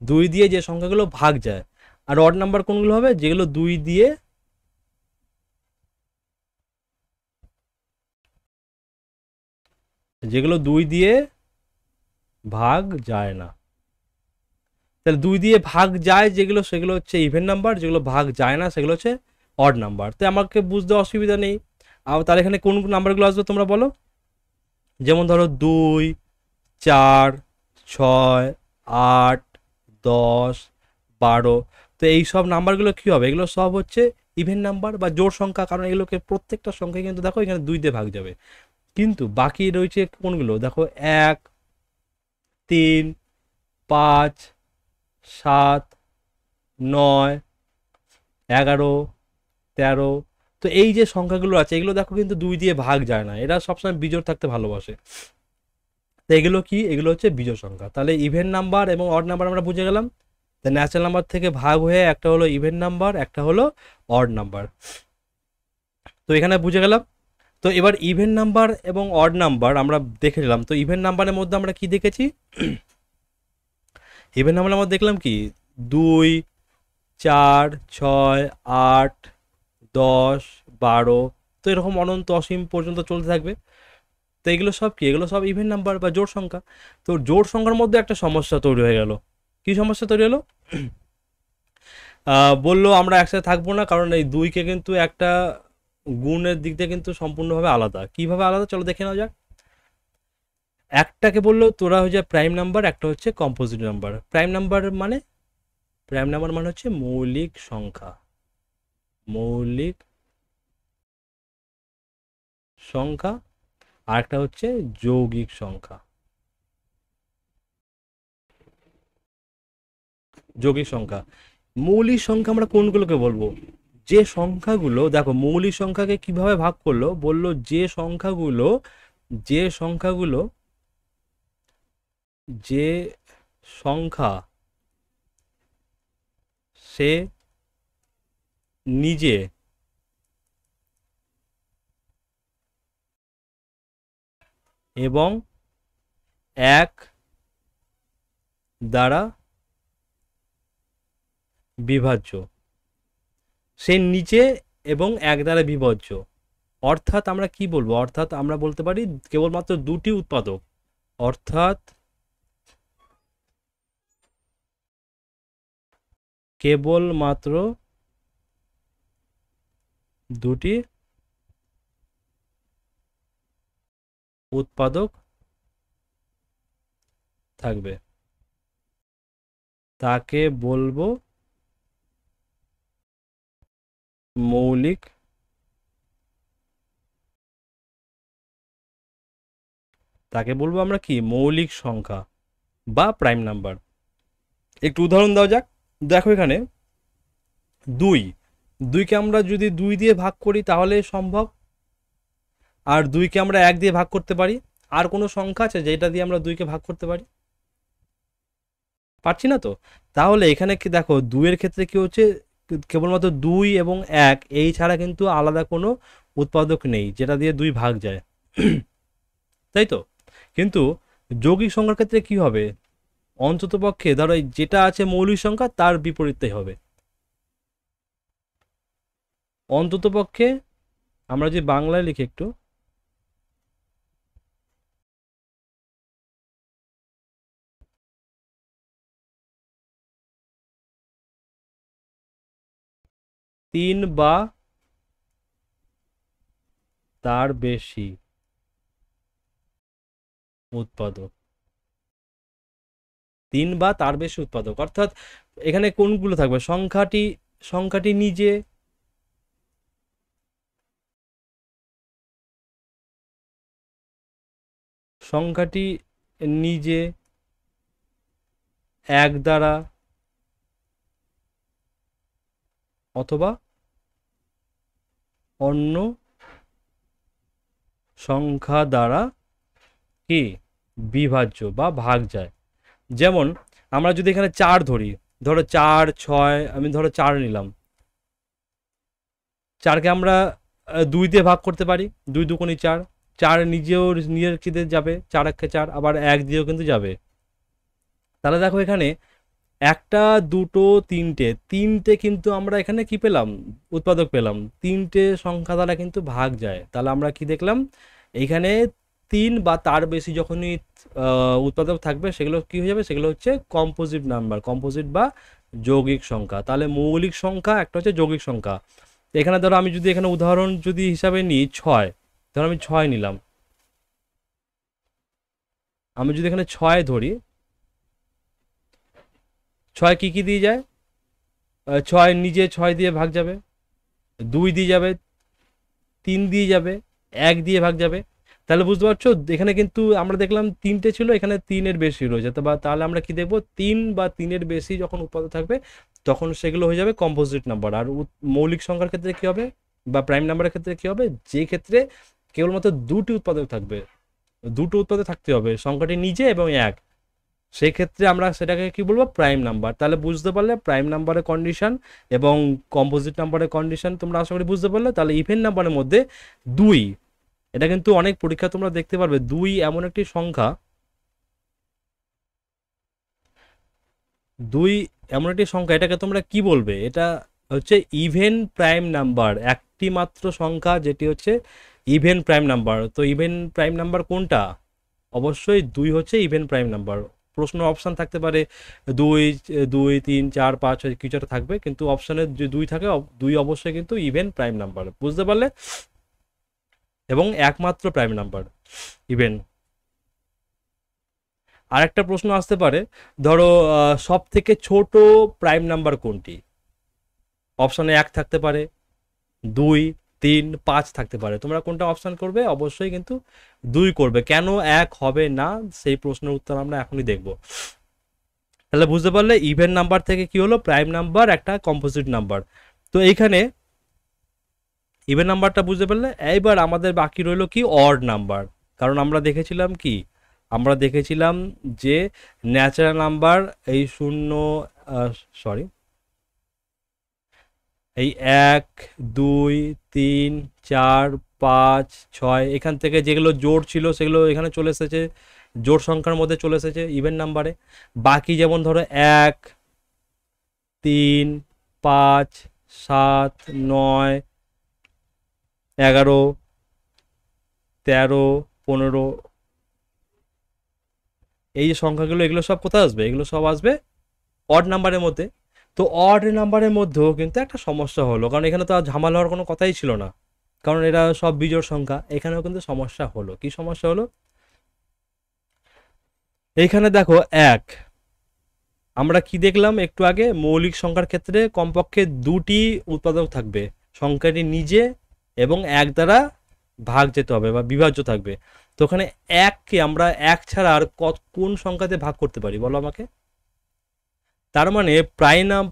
2 দিয়ে যে সংখ্যাগুলো ভাগ যায়। আর অড নাম্বার কোনগুলো হবে? যেগুলো 2 দিয়ে ভাগ যায় না। তাহলে 2 দিয়ে ভাগ যায় যেগুলো, সেগুলো হচ্ছে ইভেন নাম্বার, যেগুলো ভাগ যায় না সেগুলো হচ্ছে অড নাম্বার। তো আমাকে বুঝতে অসুবিধা নেই। আর তার এখানে কোন নাম্বারগুলো আসবে তোমরা বলো? যেমন ধরো 2 4 6 8 10 12। তো এই সব নাম্বারগুলো কী হবে? এগুলো সব হচ্ছে ইভেন নাম্বার বা জোড় সংখ্যা, কারণ এগুলোকে প্রত্যেকটা সংখ্যায় কিন্তু দেখো এখানে 2 দিয়ে ভাগ যাবে। কিন্তু বাকি রয়েছে কোনগুলো দেখো, 1 3 5 7 9 11 13। তো এই যে সংখ্যাগুলো আছে এগুলো দেখো কিন্তু 2 দিয়ে ভাগ যায় না, এরা সবসময় বিজোড় থাকতে ভালোবাসে। তো এগুলো কি? এগুলো হচ্ছে বিজোড় সংখ্যা। তাহলে ইভেন নাম্বার এবং অড নাম্বার আমরা বুঝে গেলাম। তো ন্যাচারাল নাম্বার থেকে ভাগ হয়ে একটা হলো ইভেন নাম্বার, একটা হলো অড নাম্বার। তো এখানে বুঝে গেলাম। তো এবার ইভেন নাম্বার এবং অড নাম্বার আমরা দেখে নিলাম। তো ইভেন নাম্বারের মধ্যে আমরা কি দেখেছি? ইভেন নাম্বারের মধ্যে দেখলাম কি 2 4 6 8 10 12। তো এরকম অনন্ত অসীম পর্যন্ত চলতে থাকবে। তো এগুলো সব কি? এগুলো সব ইভেন নাম্বার বা জোড় সংখ্যা। তো জোড় সংখ্যার মধ্যে একটা সমস্যা তৈরি হয়ে গেল। কি সমস্যা তৈরি হলো? বললো আমরা একসাথে থাকবো না, কারণ এই দুইকে কিন্তু একটা গুণের দিক দিয়ে কিন্তু সম্পূর্ণভাবে আলাদা। কিভাবে আলাদা চলো দেখে নেওয়া যাক। একটাকে বললো তোরা হচ্ছে প্রাইম নাম্বার, একটা হচ্ছে কম্পোজিট নাম্বার। প্রাইম নাম্বার মানে হচ্ছে মৌলিক সংখ্যা, মৌলিক সংখ্যা। আর একটা হচ্ছে যৌগিক সংখ্যা, যৌগিক সংখ্যা। মৌলিক সংখ্যা আমরা কোনগুলোকে বলবো? যে সংখ্যাগুলো, দেখো মৌলিক সংখ্যাকে কিভাবে ভাগ করলো, বললো যে সংখ্যাগুলো যে সংখ্যা সে নিজে এবং এক দ্বারা বিভাজ্য, সে নিচে এবং এক দ্বারা বিভাজ্য। অর্থাৎ আমরা কি বলবো? অর্থাৎ আমরা বলতে পারি কেবলমাত্র দুটি উৎপাদক, অর্থাৎ কেবলমাত্র দুটি উৎপাদক থাকবে, তাকে বলবো মৌলিক, তাকে বলবো আমরা কি? মৌলিক সংখ্যা বা প্রাইম নাম্বার। একটু উদাহরণ দাও যাক। দেখো এখানে দুই, দুইকে আমরা যদি দুই দিয়ে ভাগ করি তাহলে সম্ভব, আর দুইকে আমরা এক দিয়ে ভাগ করতে পারি। আর কোনো সংখ্যা আছে যেটা দিয়ে আমরা দুইকে ভাগ করতে পারি? পারছি না তো। তাহলে এখানে কি দেখো, দুইয়ের ক্ষেত্রে কি হচ্ছে, কেবলমাত্র দুই এবং এক এই ছাড়া কিন্তু আলাদা কোনো উৎপাদক নেই যেটা দিয়ে দুই ভাগ যায়, তাই তো? কিন্তু যৌগিক সংখ্যার ক্ষেত্রে কি হবে? অন্তত পক্ষে ধরো এই যেটা আছে মৌলিক সংখ্যা তার বিপরীতে হবে। অন্তত পক্ষে আমরা যে বাংলায় লিখি একটু, তিন বা তার বেশি উৎপাদক, তিন বা তার বেশি উৎপাদক। অর্থাৎ এখানে কোনগুলো থাকবে? সংখ্যাটি নিজে, সংখ্যাটি নিজে এক দ্বারা অথবা অন্য সংখ্যা দ্বারা কি বিভাজ্য বা ভাগ যায়। যেমন আমরা যদি এখানে চার ধরি, ধরো চার ছয়, আমি ধরো চার নিলাম, চারকে আমরা দুই দিয়ে ভাগ করতে পারি, দুই দুগুণী চার। চার নিজেও নিজের খিদে যাবে, চার একে চার, আবার এক দিয়েও কিন্তু যাবে। তাহলে দেখো এখানে একটা দুটো তিনটে, তিনটে কিন্তু আমরা এখানে কি পেলাম? উৎপাদক পেলাম। তিনটে সংখ্যা দ্বারা কিন্তু ভাগ যায়। তাহলে আমরা কি দেখলাম? এইখানে তিন বা তার বেশি যখনই উৎপাদক থাকবে সেগুলো কি হয়ে যাবে? সেগুলো হচ্ছে কম্পোজিট নাম্বার, কম্পোজিট বা যৌগিক সংখ্যা। তাহলে মৌলিক সংখ্যা একটা হচ্ছে যৌগিক সংখ্যা। তো এখানে ধরো আমি যদি এখানে উদাহরণ যদি হিসাবে নিই ছয়, ধরো আমি ছয় নিলাম, আমি যদি এখানে ছয় ধরি, ছয় কি কি দিয়ে যায়? ছয় নিজে ছয় দিয়ে ভাগ যাবে, দুই দিয়ে যাবে, তিন দিয়ে যাবে, এক দিয়ে ভাগ যাবে। তাহলে বুঝতে পারছো এখানে কিন্তু আমরা দেখলাম তিনটে ছিল, এখানে তিনের বেশি রয়েছে। তো বা তাহলে আমরা কি দেখবো? তিন বা তিনের বেশি যখন উৎপাদক থাকবে তখন সেগুলো হয়ে যাবে কম্পোজিট নাম্বার। আর মৌলিক সংখ্যার ক্ষেত্রে কি হবে বা প্রাইম নাম্বারের ক্ষেত্রে কি হবে? যে ক্ষেত্রে কেবলমাত্র দুটি উৎপাদক থাকবে, দুটো উৎপাদক থাকতে হবে, সংখ্যাটি নিজে এবং এক, সেই ক্ষেত্রে আমরা সেটাকে কি বলবো? Prime number. তাহলে বুঝতে পারলে প্রাইম নাম্বারের কন্ডিশন এবং কম্পোজিট নাম্বারের কন্ডিশন তোমরা আশা করি বুঝতে পারলে। তাহলে ইভেন নাম্বারের মধ্যে দুই, এটা কিন্তু অনেক পরীক্ষা তোমরা দেখতে পারবে, দুই এমন একটি সংখ্যা, দুই এমন একটি সংখ্যা, এটাকে তোমরা কি বলবে? এটা হচ্ছে ইভেন প্রাইম নাম্বার, একটি মাত্র সংখ্যা যেটি হচ্ছে ইভেন প্রাইম নাম্বার। তো ইভেন প্রাইম নাম্বার কোনটা? অবশ্যই দুই হচ্ছে ইভেন প্রাইম নাম্বার। প্রশ্ন অপশান থাকতে পারে 2, 2, 3, 4, 5, 6 কিছু একটা থাকবে, কিন্তু অপশানে যে 2 থাকে, 2 অবশ্যই কিন্তু ইভেন প্রাইম নাম্বার, বুঝতে পারলে, এবং একমাত্র প্রাইম নাম্বার ইভেন। আরেকটা প্রশ্ন আসতে পারে, ধরো সব থেকে ছোট প্রাইম নাম্বার কোনটি? অপশানে 1 থাকতে পারে, 2, 3, 5 থাকতে পারে, তোমরা কোনটা অপশান করবে? অবশ্যই কিন্তু 2 করবে। কেন 1 হবে না, সেই প্রশ্নের উত্তর আমরা এখনই দেখব। তাহলে বুঝতে পারলে ইভেন নাম্বার থেকে কি হলো, প্রাইম নাম্বার একটা কম্পোজিট নাম্বার। তো এইখানে ইভেন নাম্বারটা বুঝতে পারলে, এইবার আমাদের বাকি রইলো কি, অড নাম্বার। কারণ আমরা দেখেছিলাম কি, আমরা দেখেছিলাম যে ন্যাচারাল নাম্বার এই 1, 2, 3, 4, 5, 6 এখান থেকে যেগুলো জোড় ছিল সেগুলো এখানে চলে এসেছে, জোড় সংখ্যার মধ্যে চলে এসেছে ইভেন নাম্বারে। বাকি যেমন ধরো 1, 3, 5, 7, 9, 11, 13, 15, এই যে সংখ্যাগুলো, এগুলো সব কোথায় আসবে? এগুলো সব আসবে অড নাম্বারের মধ্যে। তো অড নাম্বারের মধ্যেও কিন্তু একটা সমস্যা হলো, কারণ এখানে তো আর ঝামেলা হওয়ার কোনো কথাই ছিল না, কারণ এরা সব বিজোড় সংখ্যা। এখানেও কিন্তু সমস্যা হলো। কি সমস্যা হলো? এইখানে দেখো 1, আমরা কি দেখলাম একটু আগে, মৌলিক সংখ্যার ক্ষেত্রে কমপক্ষে 2টি উৎপাদক থাকবে, সংখ্যাটি নিজে এবং 1 দ্বারা ভাগ যেতে হবে বা বিভাজ্য থাকবে। তো ওখানে 1কে আমরা 1 ছাড়া আর কোন সংখ্যাতে ভাগ করতে পারি বলো আমাকে? তার মানে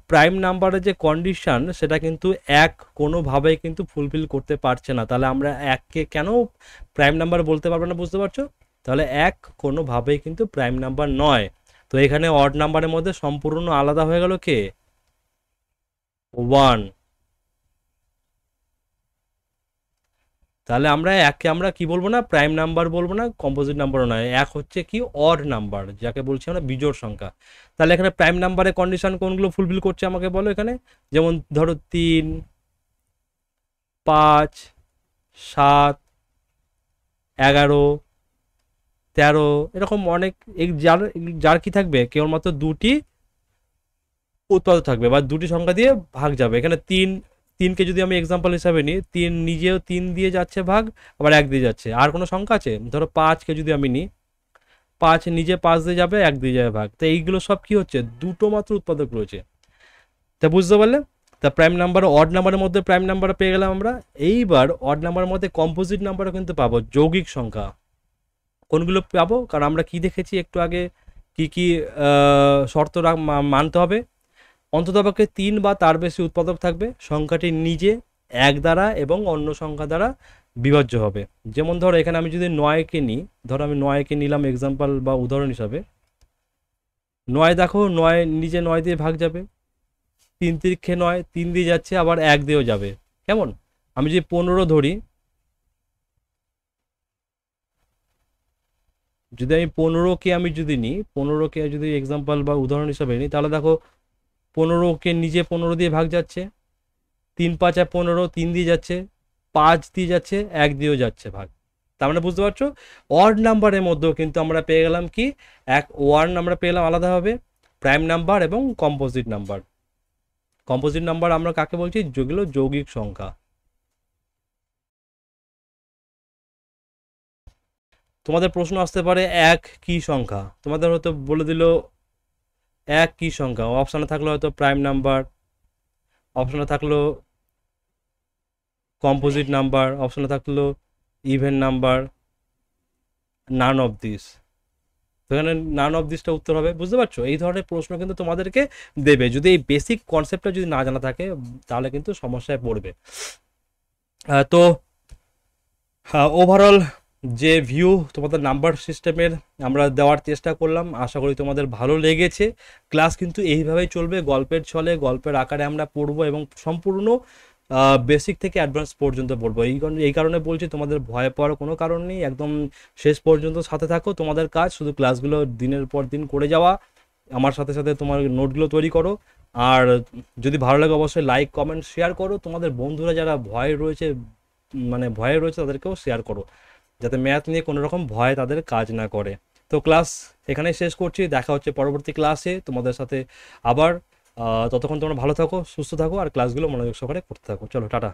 প্রাইম নাম্বারের যে কন্ডিশন, সেটা কিন্তু 1 কোনোভাবেই কিন্তু ফুলফিল করতে পারছে না। তাহলে আমরা 1কে কেন প্রাইম নাম্বার বলতে পারবো না, বুঝতে পারছো? তাহলে 1 কোনোভাবেই কিন্তু প্রাইম নাম্বার নয়। তো এখানে অড নাম্বারের মধ্যে সম্পূর্ণ আলাদা হয়ে গেল কে? 1। তাহলে আমরা 1কে আমরা কি বলবো না, প্রাইম নাম্বার বলবো না, কম্পোজিট নাম্বারও নয়। 1 হচ্ছে কি, অড নাম্বার, যাকে বলছি আমরা বিজোড় সংখ্যা। তাহলে এখানে প্রাইম নাম্বারের কন্ডিশন কোনগুলো ফুলফিল করছে আমাকে বলো এখানে? যেমন ধরো 3, 5, 7, 11, 13, এরকম অনেক, যার যার কি থাকবে, কেবলমাত্র 2টি উৎপাদক থাকবে বা 2টি সংখ্যা দিয়ে ভাগ যাবে। এখানে 3কে যদি আমি এক্সাম্পল হিসাবে নিই, 3 নিজেও 3 দিয়ে যাচ্ছে ভাগ, আবার 1 দিয়ে যাচ্ছে। আর কোনো সংখ্যা আছে? ধরো 5কে যদি আমি নিই, 5 নিজে 5 দিয়ে যাবে, 1 দিয়ে যাবে ভাগ। তো এইগুলো সব কি হচ্ছে, 2টো মাত্র উৎপাদক রয়েছে। তা বুঝতে পারলে? তা প্রাইম নাম্বার, অড নাম্বারের মধ্যে প্রাইম নাম্বার পেয়ে গেলাম আমরা। এইবার অড নাম্বারের মধ্যে কম্পোজিট নাম্বারও কিন্তু পাবো, যৌগিক সংখ্যা। কোনগুলো পাবো? কারণ আমরা কি দেখেছি একটু আগে, কি কি শর্ত মানতে হবে? অন্ততপক্ষে 3 বা তার বেশি উৎপাদক থাকবে, সংখ্যাটি নিজে 1 দ্বারা এবং অন্য সংখ্যা দ্বারা বিভাজ্য হবে। যেমন ধরো এখানে আমি যদি 9কে নিই, ধরো আমি 9কে নিলাম এক্সাম্পল বা উদাহরণ হিসাবে। 9 দেখো, 9 নিজে 9 দিয়ে ভাগ যাবে, 3 তিরিক্ষে 9, 3 দিয়ে যাচ্ছে, আবার 1 দিয়েও যাবে। কেমন? আমি যদি 15 ধরি, যদি আমি 15কে আমি যদি নিই, 15কে যদি এক্সাম্পল বা উদাহরণ হিসাবে নিই, তাহলে দেখো 15কে নিজে 15 দিয়ে ভাগ যাচ্ছে, 3, 5, 15, 3 দিয়ে যাচ্ছে, 5 দিয়ে যাচ্ছে, 1 দিয়েও যাচ্ছে ভাগ। তার মানে বুঝতে পারছো, অড নাম্বারের মধ্যেও কিন্তু আমরা পেয়ে গেলাম কি, ওয়ান আমরা পেলাম আলাদাভাবে, প্রাইম নাম্বার এবং কম্পোজিট নাম্বার। কম্পোজিট নাম্বার আমরা কাকে বলছি? যেগুলো যৌগিক সংখ্যা। তোমাদের প্রশ্ন আসতে পারে, 1 কি সংখ্যা? তোমাদের হয়তো বলে দিল 1 কি সংখ্যা, অপশানে থাকলো হয়তো প্রাইম নাম্বার, অপশানে থাকলো কম্পোজিট নাম্বার, অপশানে থাকলো even number, none of this. তো এখানে নান অফ দিসটা উত্তর হবে। বুঝতে পারছো? এই ধরনের প্রশ্ন কিন্তু তোমাদেরকে দেবে, যদি এই বেসিক কনসেপ্টটা যদি না জানা থাকে, তাহলে কিন্তু সমস্যায় পড়বে। তো ওভারঅল যে ভিউ তোমাদের নাম্বার সিস্টেমের আমরা দেওয়ার চেষ্টা করলাম, আশা করি তোমাদের ভালো লেগেছে। ক্লাস কিন্তু এইভাবেই চলবে, গল্পের ছলে, গল্পের আকারে আমরা পড়বো এবং সম্পূর্ণ বেসিক থেকে অ্যাডভান্স পর্যন্ত পড়বো। এই কারণে বলছি, তোমাদের ভয় পাওয়ার কোনো কারণ নেই, একদম শেষ পর্যন্ত সাথে থাকো। তোমাদের কাজ শুধু ক্লাসগুলো দিনের পর দিন করে যাওয়া, আমার সাথে সাথে তোমার নোটগুলো তৈরি করো। আর যদি ভালো লাগে অবশ্যই লাইক, কমেন্ট, শেয়ার করো। তোমাদের বন্ধুরা যারা ভয় রয়েছে, মানে ভয়ে রয়েছে, তাদেরকেও শেয়ার করো, যাতে ম্যাথ নিয়ে কোনো রকম ভয় তাদের কাজ না করে। তো ক্লাস এখানেই শেষ করছি, দেখা হচ্ছে পরবর্তী ক্লাসে তোমাদের সাথে আবার। ততক্ষণ তোমরা ভালো থাকো, সুস্থ থাকো, আর ক্লাসগুলো মনোযোগ সহকারে করতে থাকো। চলো টাটা।